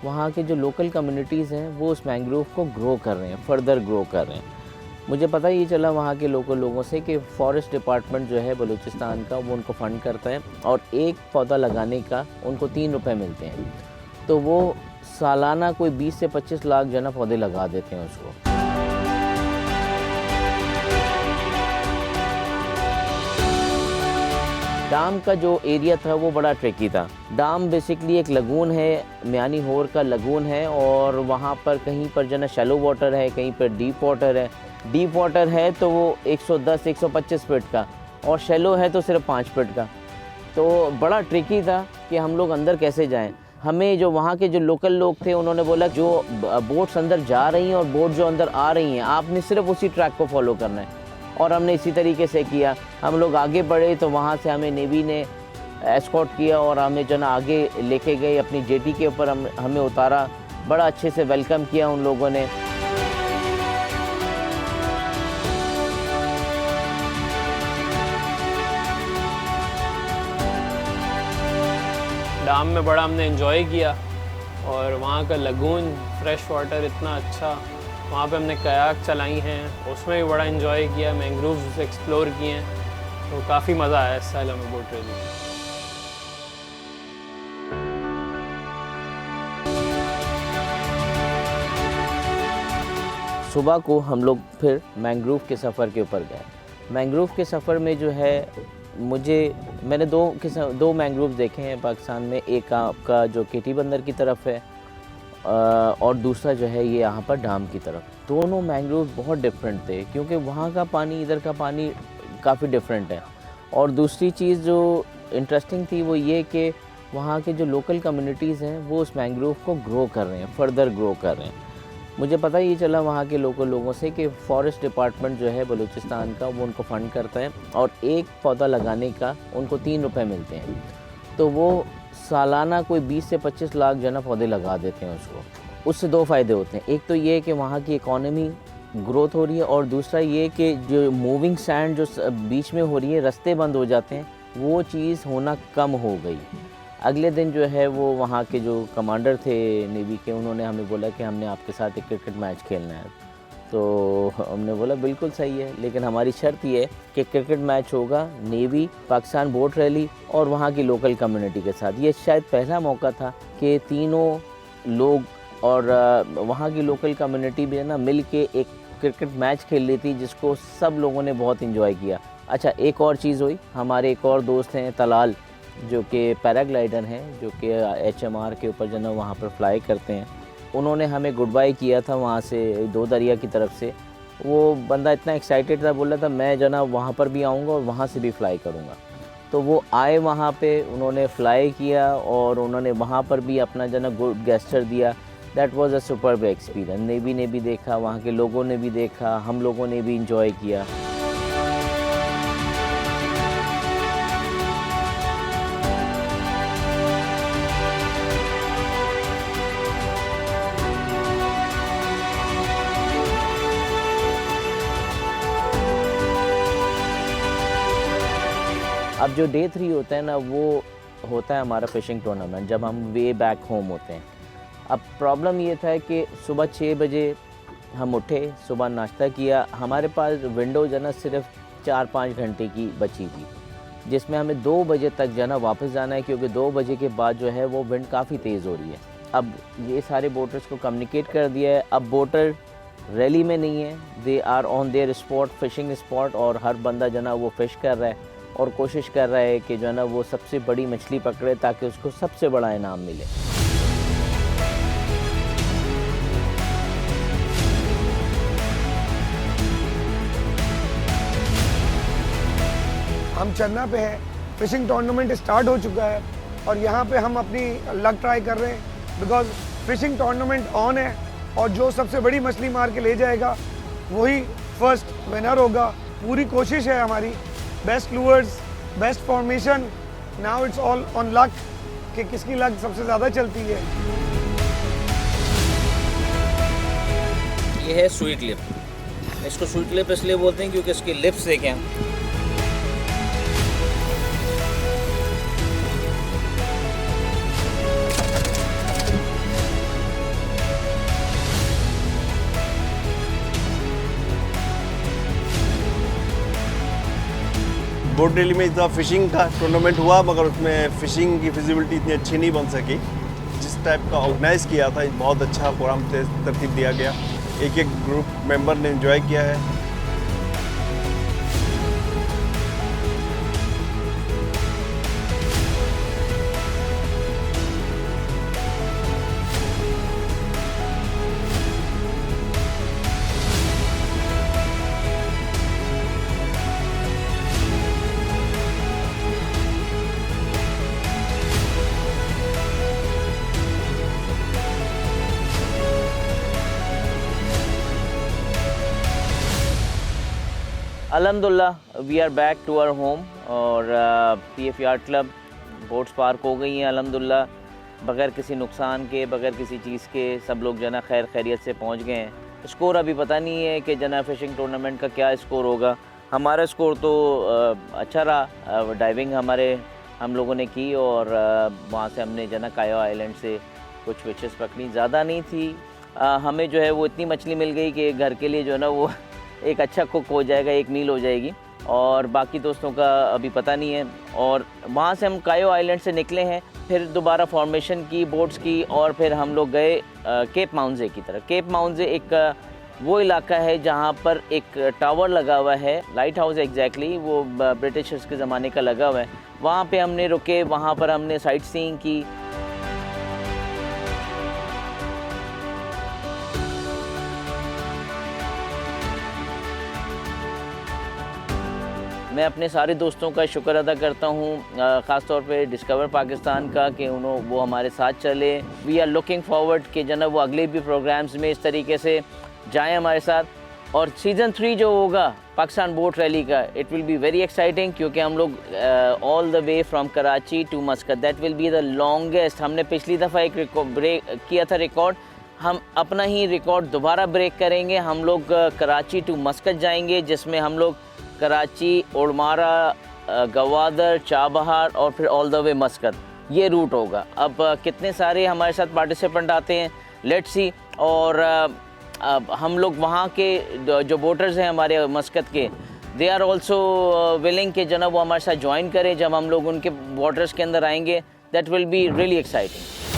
वहाँ के जो लोकल कम्युनिटीज़ हैं वो उस मैंग्रोव को ग्रो कर रहे हैं, फर्दर ग्रो कर रहे हैं। मुझे पता ही चला वहाँ के लोकल लोगों से कि फॉरेस्ट डिपार्टमेंट जो है बलूचिस्तान का वो उनको फ़ंड करता है और एक पौधा लगाने का उनको 3 रुपए मिलते हैं। तो वो सालाना कोई 20 से 25 लाख जो है ना पौधे लगा देते हैं उसको। डाम का जो एरिया था वो बड़ा ट्रिकी था। डाम बेसिकली एक लगून है, म्यानी होर का लगून है और वहाँ पर कहीं पर जो है ना शैलो वाटर है, कहीं पर डीप वाटर है। डीप वाटर है तो वो 110-125 फीट का और शैलो है तो सिर्फ 5 फीट का। तो बड़ा ट्रिकी था कि हम लोग अंदर कैसे जाएं। हमें जो वहाँ के जो लोकल लोग थे उन्होंने बोला जो बोट्स अंदर जा रही हैं और बोट जो अंदर आ रही हैं आपने सिर्फ उसी ट्रैक को फॉलो करना है। और हमने इसी तरीके से किया। हम लोग आगे बढ़े तो वहाँ से हमें नेवी ने एस्कॉर्ट किया और हमें जो ना आगे लेके गए अपनी जेटी के ऊपर हमें उतारा। बड़ा अच्छे से वेलकम किया उन लोगों ने। डाम में बड़ा हमने एंजॉय किया और वहाँ का लगून फ्रेश वाटर इतना अच्छा, वहाँ पे हमने कयाक चलाई हैं, उसमें भी बड़ा एंजॉय किया, मैंग्रोव्स एक्सप्लोर किए हैं, तो काफ़ी मज़ा आया इस साल हमें बोट रेली। सुबह को हम लोग फिर मैंग्रोव के सफ़र के ऊपर गए। मैंग्रोव के सफ़र में जो है मैंने दो मैंग्रोव देखे हैं पाकिस्तान में। एक आपका जो केटी बंदर की तरफ है और दूसरा जो है ये यहाँ पर डाम की तरफ। दोनों मैंग्रोव बहुत डिफरेंट थे क्योंकि वहाँ का पानी इधर का पानी काफ़ी डिफरेंट है। और दूसरी चीज़ जो इंटरेस्टिंग थी वो ये कि वहाँ के जो लोकल कम्युनिटीज़ हैं वो उस मैंग्रोव को ग्रो कर रहे हैं, फर्दर ग्रो कर रहे हैं। मुझे पता ही चला वहाँ के लोकल लोगों से कि फॉरेस्ट डिपार्टमेंट जो है बलूचिस्तान का वो उनको फ़ंड करता है और एक पौधा लगाने का उनको 3 रुपए मिलते हैं। तो वो सालाना कोई 20 से 25 लाख जो है ना पौधे लगा देते हैं उसको। उससे 2 फ़ायदे होते हैं। एक तो ये कि वहाँ की इकॉनमी ग्रोथ हो रही है और दूसरा ये कि जो मूविंग सैंड जो बीच में हो रही है, रास्ते बंद हो जाते हैं, वो चीज़ होना कम हो गई। अगले दिन जो है वो वहाँ के जो कमांडर थे नेवी के, उन्होंने हमें बोला कि हमने आपके साथ एक क्रिकेट मैच खेलना है। तो हमने बोला बिल्कुल सही है, लेकिन हमारी शर्त ये है कि क्रिकेट मैच होगा नेवी, पाकिस्तान बोट रैली और वहाँ की लोकल कम्युनिटी के साथ। ये शायद पहला मौका था कि तीनों लोग और वहाँ की लोकल कम्युनिटी भी है ना मिल के एक क्रिकेट मैच खेल ली थी, जिसको सब लोगों ने बहुत इन्जॉय किया। अच्छा, एक और चीज़ हुई, हमारे एक और दोस्त हैं तलाल, जो कि पैराग्लाइडर हैं, जो कि HMR के ऊपर जो है वहाँ पर फ्लाई करते हैं। उन्होंने हमें गुड बाय किया था वहाँ से, दो दरिया की तरफ से। वो बंदा इतना एक्साइटेड था, बोल रहा था मैं जो ना वहाँ पर भी आऊँगा और वहाँ से भी फ्लाई करूँगा। तो वो आए वहाँ पे, उन्होंने फ्लाई किया और उन्होंने वहाँ पर भी अपना जो ना गुड गेस्चर दिया। That was a superb experience. Navy ने भी देखा, वहाँ के लोगों ने भी देखा, हम लोगों ने भी इंजॉय किया। अब जो डे 3 होता है ना, वो होता है हमारा फ़िशिंग टूर्नामेंट, जब हम वे बैक होम होते हैं। अब प्रॉब्लम ये था कि सुबह 6 बजे हम उठे, सुबह नाश्ता किया। हमारे पास विंडो जो है ना सिर्फ 4-5 घंटे की बची थी, जिसमें हमें 2 बजे तक जो है ना वापस जाना है, क्योंकि 2 बजे के बाद जो है वो विंड काफ़ी तेज़ हो रही है। अब ये सारे बोटर्स को कम्युनिकेट कर दिया है। अब बोटर रैली में नहीं है, they are on their spot, fishing spot, और हर बंदा जो है ना वो फ़िश कर रहा है और कोशिश कर रहा है कि जो है ना वो सबसे बड़ी मछली पकड़े ताकि उसको सबसे बड़ा इनाम मिले। हम चन्ना पे हैं, फिशिंग टूर्नामेंट स्टार्ट हो चुका है और यहाँ पे हम अपनी लक ट्राई कर रहे हैं, बिकॉज फिशिंग टूर्नामेंट ऑन है और जो सबसे बड़ी मछली मार के ले जाएगा वही फर्स्ट विनर होगा। पूरी कोशिश है हमारी, best louvres, best formation, now it's all on luck कि किसकी लक सबसे ज़्यादा चलती है। ये है स्वीट लिप। इसको स्वीट लिप इसलिए बोलते हैं क्योंकि इसकी लिप्स देखें। बोट रैली में इतना फ़िशिंग का टूर्नामेंट हुआ, मगर उसमें फ़िशिंग की फिजिबिलिटी इतनी अच्छी नहीं बन सकी। जिस टाइप का ऑर्गेनाइज़ किया था, बहुत अच्छा प्रोग्राम तरतीब दिया गया। एक एक ग्रुप मेंबर ने एंजॉय किया है। अल्हम्दुलिल्लाह we are back to our home और PF yard club boats park हो गई हैं अल्हम्दुलिल्लाह, बगैर किसी नुकसान के, बगैर किसी चीज़ के सब लोग जना खैर खैरियत से पहुंच गए हैं। स्कोर अभी पता नहीं है कि जना फ़िशिंग टूर्नामेंट का क्या स्कोर होगा। हमारा स्कोर तो अच्छा रहा। डाइविंग हम लोगों ने की और वहाँ से हमने जना कायो आइलैंड से कुछ फिशेस पकड़ी, ज़्यादा नहीं थी। हमें जो है वो इतनी मछली मिल गई कि घर के लिए जो है ना वो एक अच्छा कुक हो जाएगा, एक मील हो जाएगी। और बाकी दोस्तों का अभी पता नहीं है। और वहाँ से हम कायो आइलैंड से निकले हैं, फिर दोबारा फॉर्मेशन की बोट्स की और फिर हम लोग गए केप माउंजे की तरफ। केप माउंजे एक वो इलाका है जहाँ पर एक टावर लगा हुआ है, लाइट हाउस एग्जैक्टली, वो ब्रिटिशर्स के ज़माने का लगा हुआ है। वहाँ पे हमने रुके, वहाँ पर हमने साइट सीइंग की। मैं अपने सारे दोस्तों का शुक्र अदा करता हूँ, ख़ास तौर पे डिस्कवर पाकिस्तान का कि वो हमारे साथ चले। वी आर लुकिंग फॉरवर्ड कि जनाब वो अगले भी प्रोग्राम्स में इस तरीके से जाएं हमारे साथ। और सीज़न 3 जो होगा पाकिस्तान बोट रैली का, it will be very exciting, क्योंकि हम लोग all the way from Karachi to Muscat, that will be the longest. हमने पिछली दफ़ा एक ब्रेक किया था रिकॉर्ड, हम अपना ही रिकॉर्ड दोबारा ब्रेक करेंगे। हम लोग कराची टू मस्कत जाएंगे, जिसमें हम लोग कराची, उड़मारा, गवादर, चाबहार और फिर ऑल द वे मस्कत, ये रूट होगा। अब कितने सारे हमारे साथ पार्टिसिपेंट आते हैं, लेट्स सी। और अब हम लोग वहाँ के जो बोटर्स हैं हमारे मस्कत के, दे आर ऑल्सो विलिंग कि जनाब वो हमारे साथ ज्वाइन करें जब हम लोग उनके वाटर्स के अंदर आएंगे। That will be really exciting.